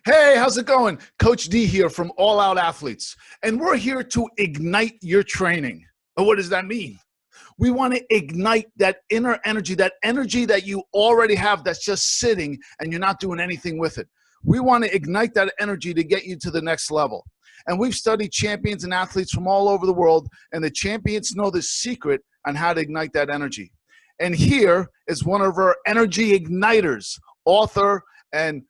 Hey, how's it going? Coach D here from All Out Athletes, and we're here to ignite your training. And what does that mean? We want to ignite that inner energy that you already have that's just sitting and you're not doing anything with it. We want to ignite that energy to get you to the next level. And we've studied champions and athletes from all over the world, and the champions know the secret on how to ignite that energy. And here is one of our energy igniters, author and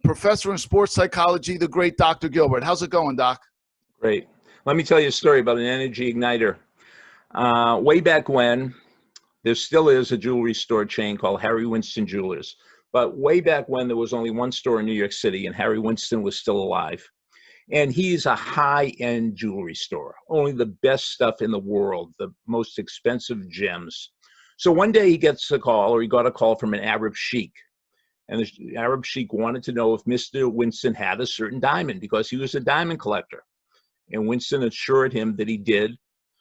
professor in sports psychology, the great Dr. Gilbert. How's it going, Doc? Great. Let me tell you a story about an energy igniter. Way back when, there still is a jewelry store chain called Harry Winston Jewelers. But way back when, there was only one store in New York City, and Harry Winston was still alive. And he's a high-end jewelry store, only the best stuff in the world, the most expensive gems. So one day he gets a call, or he got a call from an Arab sheik. And the Arab sheik wanted to know if Mr. Winston had a certain diamond because he was a diamond collector. And Winston assured him that he did.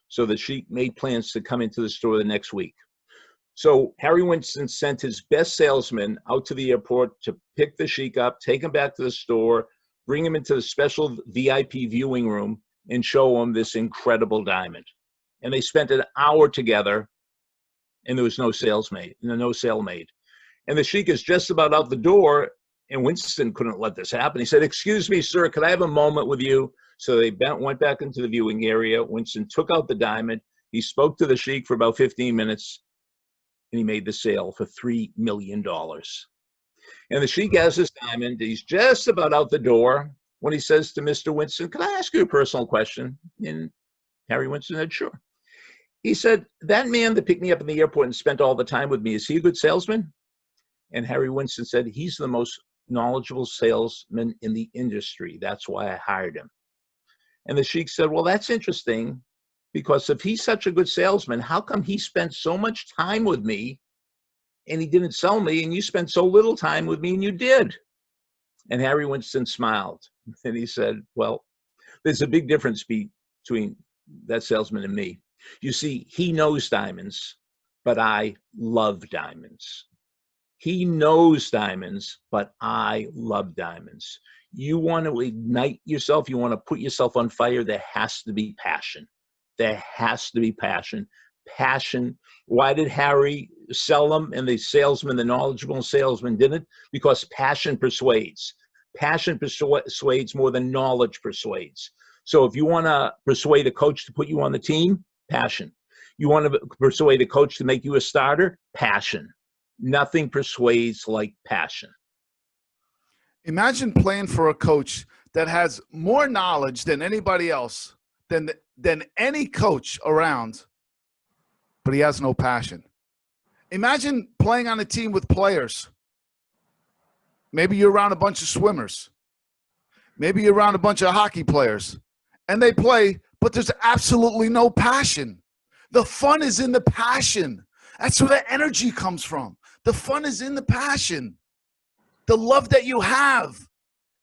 So the sheik made plans to come into the store the next week. So Harry Winston sent his best salesman out to the airport to pick the sheik up, take him back to the store, bring him into the special VIP viewing room, and show him this incredible diamond. And they spent an hour together, and there was no sale made. And the sheik is just about out the door, and Winston couldn't let this happen. He said, "Excuse me, sir, could I have a moment with you?" So they went back into the viewing area. Winston took out the diamond. He spoke to the sheik for about 15 minutes, and he made the sale for $3 million. And the sheik has his diamond. He's just about out the door when he says to Mr. Winston, "Can I ask you a personal question?" And Harry Winston said, "Sure." He said, "That man that picked me up in the airport and spent all the time with me, is he a good salesman?" And Harry Winston said, "He's the most knowledgeable salesman in the industry. That's why I hired him." And the sheik said, "Well, that's interesting, because if he's such a good salesman, how come he spent so much time with me and he didn't sell me, and you spent so little time with me and you did?" And Harry Winston smiled, and he said, "Well, there's a big difference between that salesman and me. You see, he knows diamonds, but I love diamonds. He knows diamonds, but I love diamonds." You want to ignite yourself, you want to put yourself on fire, there has to be passion. There has to be passion. Passion. Why did Harry sell them and the salesman, the knowledgeable salesman, didn't? Because passion persuades. Passion persuades more than knowledge persuades. So if you want to persuade a coach to put you on the team, passion. You want to persuade a coach to make you a starter, passion. Nothing persuades like passion. Imagine playing for a coach that has more knowledge than anybody else, than any coach around, but he has no passion. Imagine playing on a team with players. Maybe you're around a bunch of swimmers. Maybe you're around a bunch of hockey players, and they play, but there's absolutely no passion. The fun is in the passion. That's where the energy comes from. The fun is in the passion, the love that you have.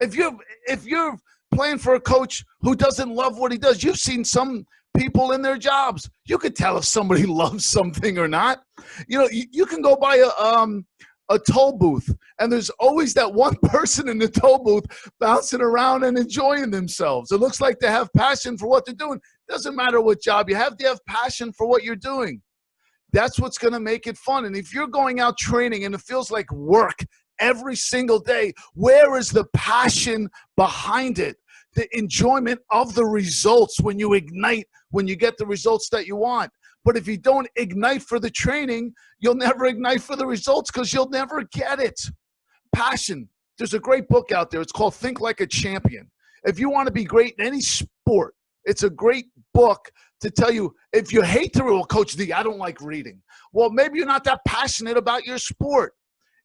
If you're playing for a coach who doesn't love what he does, you've seen some people in their jobs. You could tell if somebody loves something or not. You know, you can go by a toll booth, and there's always that one person in the toll booth bouncing around and enjoying themselves. It looks like they have passion for what they're doing. Doesn't matter what job you have, they have passion for what you're doing. That's what's going to make it fun. And if you're going out training and it feels like work every single day, where is the passion behind it? The enjoyment of the results when you ignite, when you get the results that you want. But if you don't ignite for the training, you'll never ignite for the results because you'll never get it. Passion. There's a great book out there. It's called Think Like a Champion. If you want to be great in any sport, it's a great book to tell you, if you hate to read, well, Coach D, I don't like reading. Well, maybe you're not that passionate about your sport.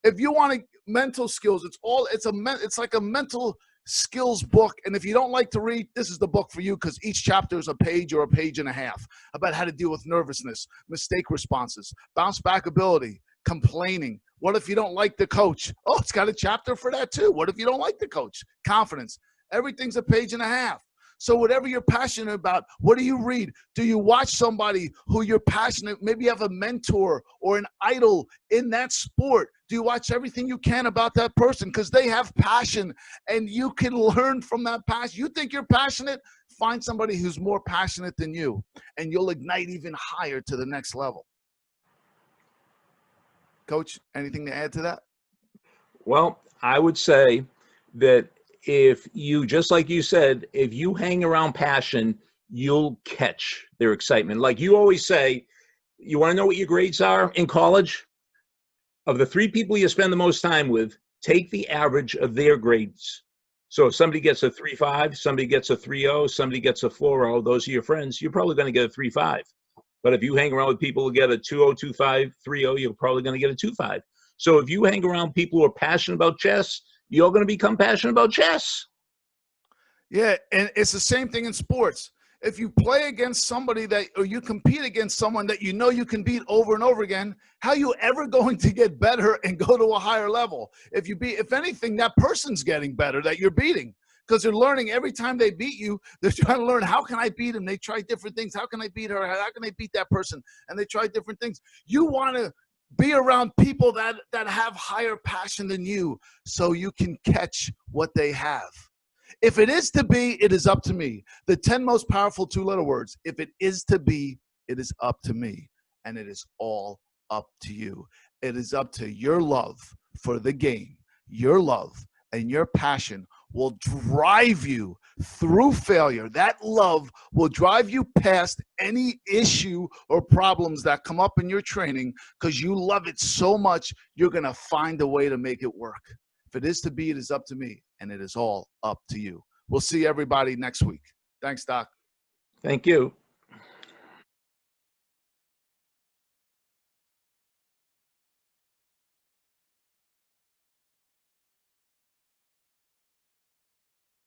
If you want mental skills, it's like a mental skills book. And if you don't like to read, this is the book for you, because each chapter is a page or a page and a half about how to deal with nervousness, mistake responses, bounce back ability, complaining. What if you don't like the coach? Oh, it's got a chapter for that too. What if you don't like the coach? Confidence. Everything's a page and a half. So whatever you're passionate about, what do you read? Do you watch somebody who you're passionate, maybe you have a mentor or an idol in that sport? Do you watch everything you can about that person? Because they have passion and you can learn from that passion. You think you're passionate? Find somebody who's more passionate than you and you'll ignite even higher to the next level. Coach, anything to add to that? Well, I would say that if you, just like you said, if you hang around passion, you'll catch their excitement. Like you always say, you want to know what your grades are in college? Of the 3 people you spend the most time with, take the average of their grades. So if somebody gets a 3.5, somebody gets a 3.0, somebody gets a 4.0, those are your friends, you're probably going to get a 3.5. But if you hang around with people who get a 2.0, 2.5, 3.0, you're probably going to get a 2.5. So if you hang around people who are passionate about chess, you're going to become passionate about chess. Yeah, and it's the same thing in sports. If you play against somebody that, or you compete against someone that you know you can beat over and over again, how are you ever going to get better and go to a higher level? If anything, that person's getting better that you're beating, because they're learning every time they beat you. They're trying to learn, how can I beat him? They try different things. How can I beat her? How can I beat that person? And they try different things. You want to be around people that have higher passion than you so you can catch what they have. If it is to be, it is up to me. The 10 most powerful 2-letter words. If it is to be, it is up to me. And it is all up to you. It is up to your love for the game. Your love and your passion will drive you through failure. That love will drive you past any issue or problems that come up in your training, because you love it so much, you're going to find a way to make it work. If it is to be, it is up to me, and it is all up to you. We'll see everybody next week. Thanks, Doc. Thank you.